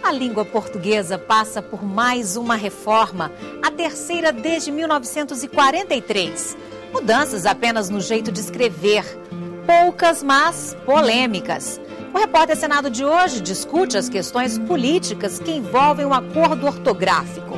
A língua portuguesa passa por mais uma reforma, a terceira desde 1943. Mudanças apenas no jeito de escrever, poucas, mas polêmicas. O Repórter Senado de hoje discute as questões políticas que envolvem o acordo ortográfico,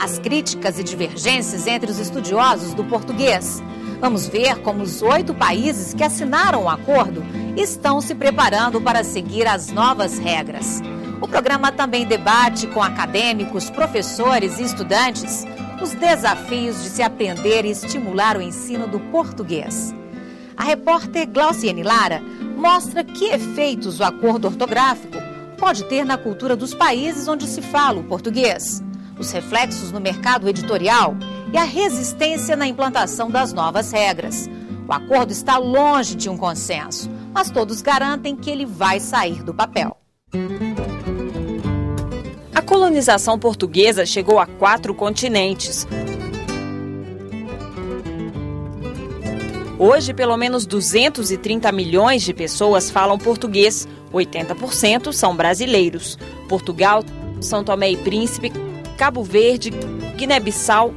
as críticas e divergências entre os estudiosos do português. Vamos ver como os 8 países que assinaram o acordo estão se preparando para seguir as novas regras. O programa também debate com acadêmicos, professores e estudantes os desafios de se aprender e estimular o ensino do português. A repórter Glauciene Lara mostra que efeitos o acordo ortográfico pode ter na cultura dos países onde se fala o português, os reflexos no mercado editorial e a resistência na implantação das novas regras. O acordo está longe de um consenso, mas todos garantem que ele vai sair do papel. A colonização portuguesa chegou a 4 continentes. Hoje, pelo menos 230 milhões de pessoas falam português, 80% são brasileiros. Portugal, São Tomé e Príncipe, Cabo Verde, Guiné-Bissau,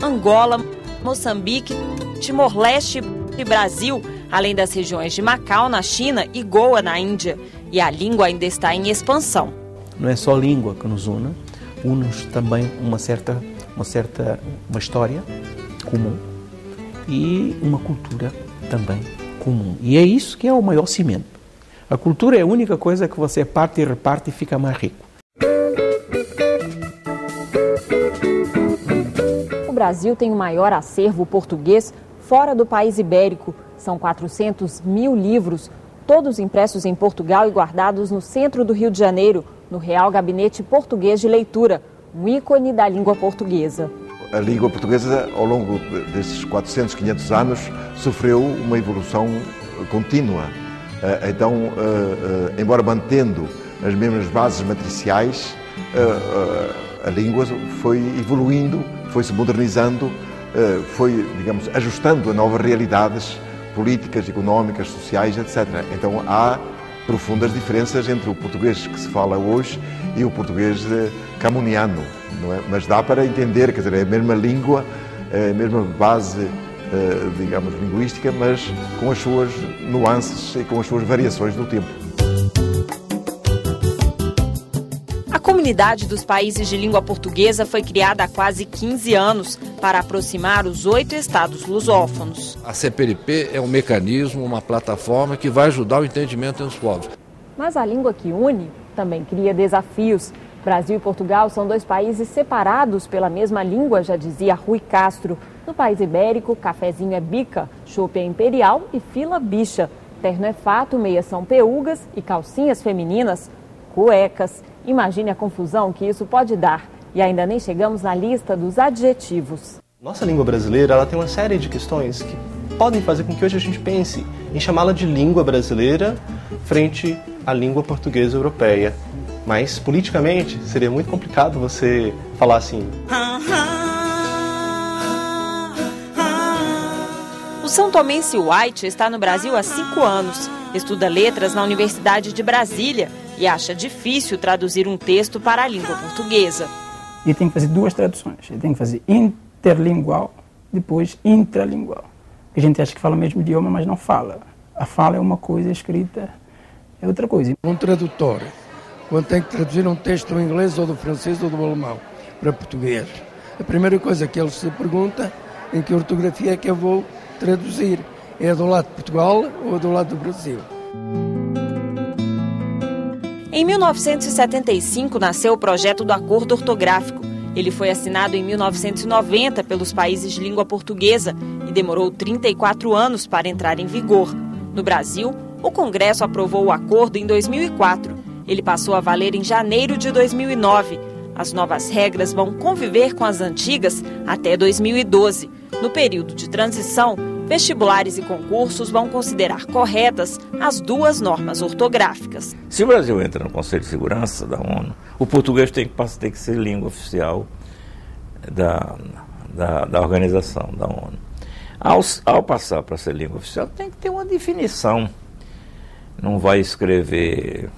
Angola, Moçambique, Timor-Leste e Brasil, além das regiões de Macau, na China, e Goa, na Índia. E a língua ainda está em expansão. Não é só a língua que nos une-nos também uma história comum e uma cultura também comum. E é isso que é o maior cimento. A cultura é a única coisa que você parte e reparte e fica mais rico. O Brasil tem o maior acervo português fora do país ibérico. São 400 mil livros, todos impressos em Portugal e guardados no centro do Rio de Janeiro, no Real Gabinete Português de Leitura, um ícone da língua portuguesa. A língua portuguesa, ao longo desses 400, 500 anos, sofreu uma evolução contínua. Então, embora mantendo as mesmas bases matriciais, a língua foi evoluindo, foi se modernizando, foi, digamos, ajustando a novas realidades políticas, económicas, sociais, etc. Então, há profundas diferenças entre o português que se fala hoje e o português camoniano, não é? Mas dá para entender, quer dizer, é a mesma língua, é a mesma base, digamos, linguística, mas com as suas nuances e com as suas variações no tempo. A comunidade dos países de língua portuguesa foi criada há quase 15 anos para aproximar os 8 estados lusófonos. A CPLP é um mecanismo, uma plataforma que vai ajudar o entendimento entre os povos. Mas a língua que une também cria desafios. Brasil e Portugal são 2 países separados pela mesma língua, já dizia Rui Castro. No país ibérico, cafezinho é bica, chopp é imperial e fila bicha. Terno é fato, meias são peúgas e calcinhas femininas, cuecas. Imagine a confusão que isso pode dar. E ainda nem chegamos na lista dos adjetivos. Nossa língua brasileira, ela tem uma série de questões que podem fazer com que hoje a gente pense em chamá-la de língua brasileira frente à língua portuguesa europeia. Mas, politicamente, seria muito complicado você falar assim. O são tomense White está no Brasil há 5 anos. Estuda letras na Universidade de Brasília e acha difícil traduzir um texto para a língua portuguesa. E tem que fazer 2 traduções. Ele tem que fazer interlingual, depois intralingual. A gente acha que fala o mesmo idioma, mas não fala. A fala é uma coisa, a escrita é outra coisa. Um tradutor, quando tem que traduzir um texto do inglês ou do francês ou do alemão para português, a primeira coisa que ele se pergunta é em que ortografia é que eu vou traduzir. É do lado de Portugal ou do lado do Brasil? Em 1975 nasceu o projeto do Acordo Ortográfico. Ele foi assinado em 1990 pelos países de língua portuguesa e demorou 34 anos para entrar em vigor. No Brasil, o Congresso aprovou o acordo em 2004. Ele passou a valer em janeiro de 2009. As novas regras vão conviver com as antigas até 2012. No período de transição, vestibulares e concursos vão considerar corretas as 2 normas ortográficas. Se o Brasil entra no Conselho de Segurança da ONU, o português tem que ser língua oficial da organização da ONU. Ao passar para ser língua oficial, tem que ter uma definição. Não vai escrever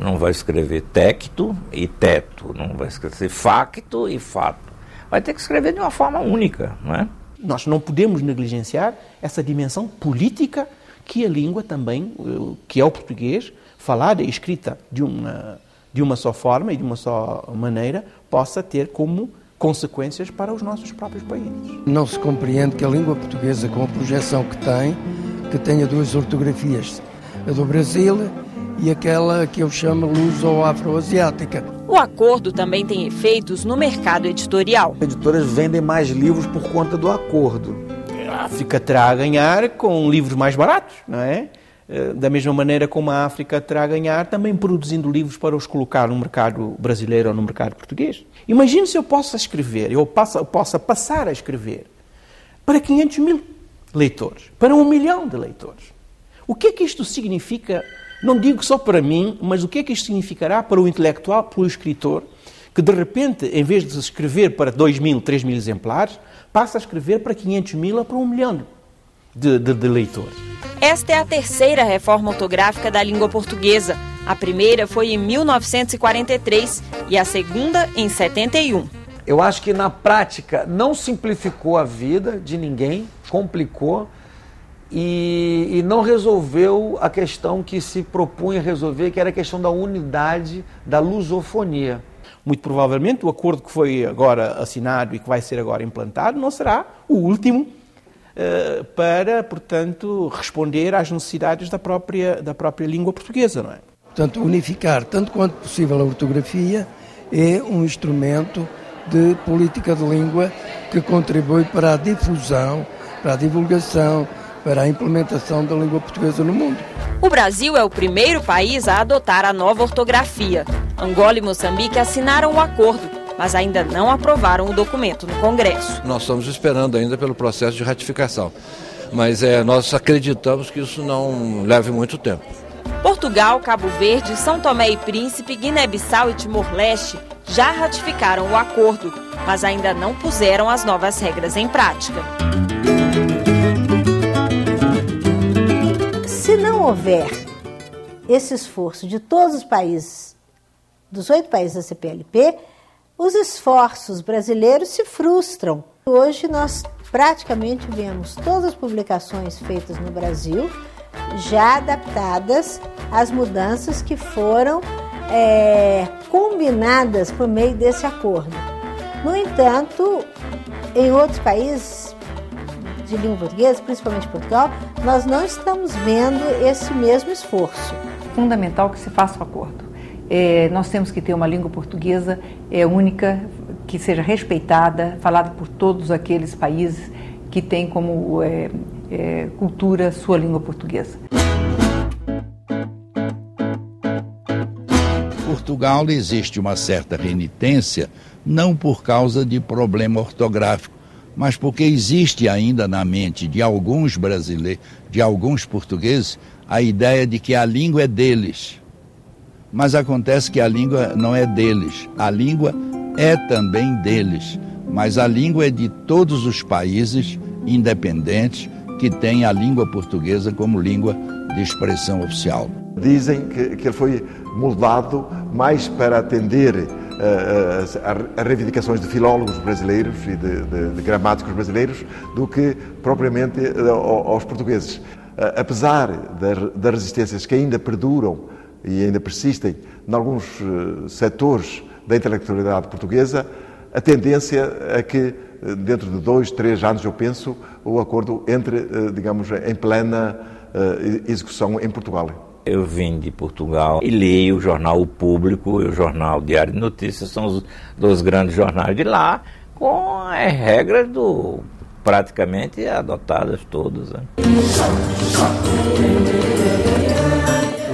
Não vai escrever tecto e teto, não vai escrever facto e fato. Vai ter que escrever de uma forma única, não é? Nós não podemos negligenciar essa dimensão política que a língua também, que é o português, falada e escrita de uma só forma e de uma só maneira, possa ter como consequências para os nossos próprios países. Não se compreende que a língua portuguesa, com a projeção que tenha duas ortografias, a do Brasil e aquela que eu chamo luso-afro-asiática. O acordo também tem efeitos no mercado editorial. As editoras vendem mais livros por conta do acordo. A África terá a ganhar com livros mais baratos, não é? Da mesma maneira como a África terá a ganhar também produzindo livros para os colocar no mercado brasileiro ou no mercado português. Imagine se eu possa escrever, possa passar a escrever para 500 mil leitores, para 1 milhão de leitores. O que é que isto significa? Não digo só para mim, mas o que é que isto significará para o intelectual, para o escritor, que de repente, em vez de escrever para 2.000, 3.000 exemplares, passa a escrever para 500 mil ou para 1 milhão de leitores. Esta é a terceira reforma ortográfica da língua portuguesa. A primeira foi em 1943 e a segunda em 71. Eu acho que na prática não simplificou a vida de ninguém, complicou e não resolveu a questão que se propunha resolver, que era a questão da unidade, da lusofonia. Muito provavelmente o acordo que foi agora assinado e que vai ser agora implantado não será o último para, portanto, responder às necessidades da própria língua portuguesa, não é? Portanto, unificar tanto quanto possível a ortografia é um instrumento de política de língua que contribui para a difusão, para a divulgação, para a implementação da língua portuguesa no mundo. O Brasil é o primeiro país a adotar a nova ortografia. Angola e Moçambique assinaram o acordo, mas ainda não aprovaram o documento no Congresso. Nós estamos esperando ainda pelo processo de ratificação, mas nós acreditamos que isso não leve muito tempo. Portugal, Cabo Verde, São Tomé e Príncipe, Guiné-Bissau e Timor-Leste já ratificaram o acordo, mas ainda não puseram as novas regras em prática. Se não houver esse esforço de todos os países, dos 8 países da CPLP, os esforços brasileiros se frustram. Hoje nós praticamente vemos todas as publicações feitas no Brasil já adaptadas às mudanças que foram combinadas por meio desse acordo. No entanto, em outros países de língua portuguesa, principalmente Portugal, nós não estamos vendo esse mesmo esforço. É fundamental que se faça o acordo. Nós temos que ter uma língua portuguesa única, que seja respeitada, falada por todos aqueles países que têm como cultura sua língua portuguesa. Em Portugal existe uma certa renitência, não por causa de problema ortográfico, mas porque existe ainda na mente de alguns brasileiros, de alguns portugueses, a ideia de que a língua é deles. Mas acontece que a língua não é deles, a língua é também deles, mas a língua é de todos os países independentes que têm a língua portuguesa como língua de expressão oficial. Dizem que ele foi moldado mais para atender a reivindicações de filólogos brasileiros e de gramáticos brasileiros do que propriamente aos portugueses. Apesar das resistências que ainda perduram e ainda persistem em alguns setores da intelectualidade portuguesa, a tendência é que dentro de 2, 3 anos, eu penso, o acordo entre, digamos, em plena execução em Portugal. Eu vim de Portugal e li o jornal O Público e o jornal Diário de Notícias, são os 2 grandes jornais de lá, com as regras praticamente adotadas todas. Né?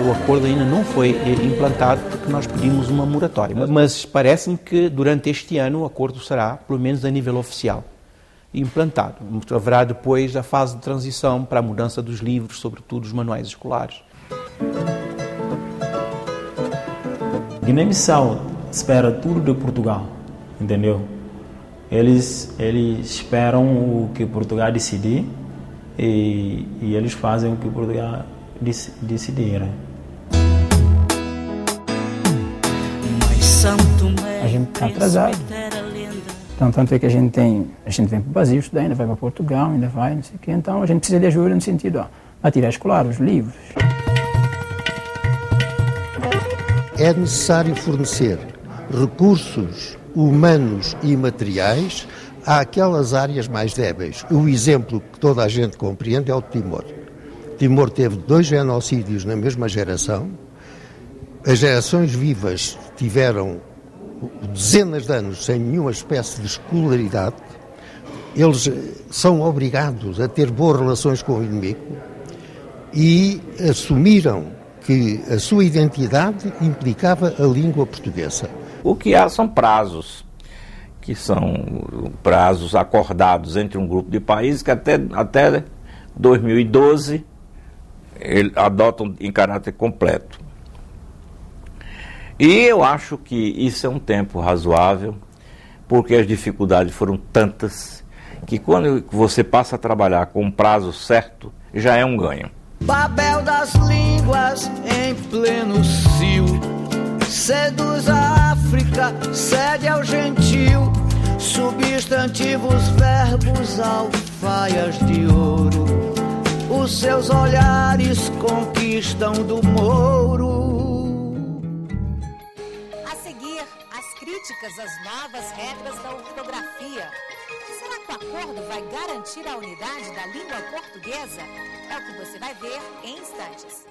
O acordo ainda não foi implantado porque nós pedimos uma moratória, mas parece-me que durante este ano o acordo será, pelo menos a nível oficial, implantado. Haverá depois a fase de transição para a mudança dos livros, sobretudo os manuais escolares. Guiné-Bissau espera tudo de Portugal, entendeu? Eles esperam o que Portugal decidir e eles fazem o que Portugal decidir. a gente está atrasado. Então, tanto é que a gente vem para o Brasil estudar, ainda vai para Portugal, ainda vai, não sei o quê. Então, a gente precisa de ajuda no sentido, material escolar, os livros. É necessário fornecer recursos humanos e materiais àquelas áreas mais débeis. O exemplo que toda a gente compreende é o de Timor. Timor teve 2 genocídios na mesma geração. As gerações vivas tiveram dezenas de anos sem nenhuma espécie de escolaridade. Eles são obrigados a ter boas relações com o inimigo e assumiram que a sua identidade implicava a língua portuguesa. O que há são prazos, que são prazos acordados entre um grupo de países que até 2012 adotam em caráter completo. E eu acho que isso é um tempo razoável, porque as dificuldades foram tantas que quando você passa a trabalhar com um prazo certo, já é um ganho. Babel das línguas em pleno cio, seduz a África, cede ao gentil, substantivos, verbos, alfaias de ouro, os seus olhares conquistam do mouro. A seguir, as críticas às novas regras da ortografia. Será que o acordo vai garantir a unidade da língua portuguesa? É o que você vai ver em instantes.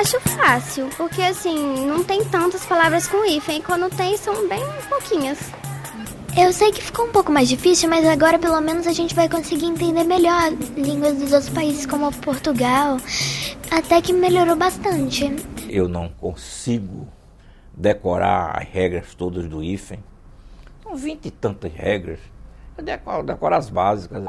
Acho fácil, porque assim, não tem tantas palavras com hífen, e quando tem são bem pouquinhas. Eu sei que ficou um pouco mais difícil, mas agora pelo menos a gente vai conseguir entender melhor línguas dos outros países como Portugal, até que melhorou bastante. Eu não consigo decorar as regras todas do hífen, são 20 e tantas regras, eu decoro as básicas.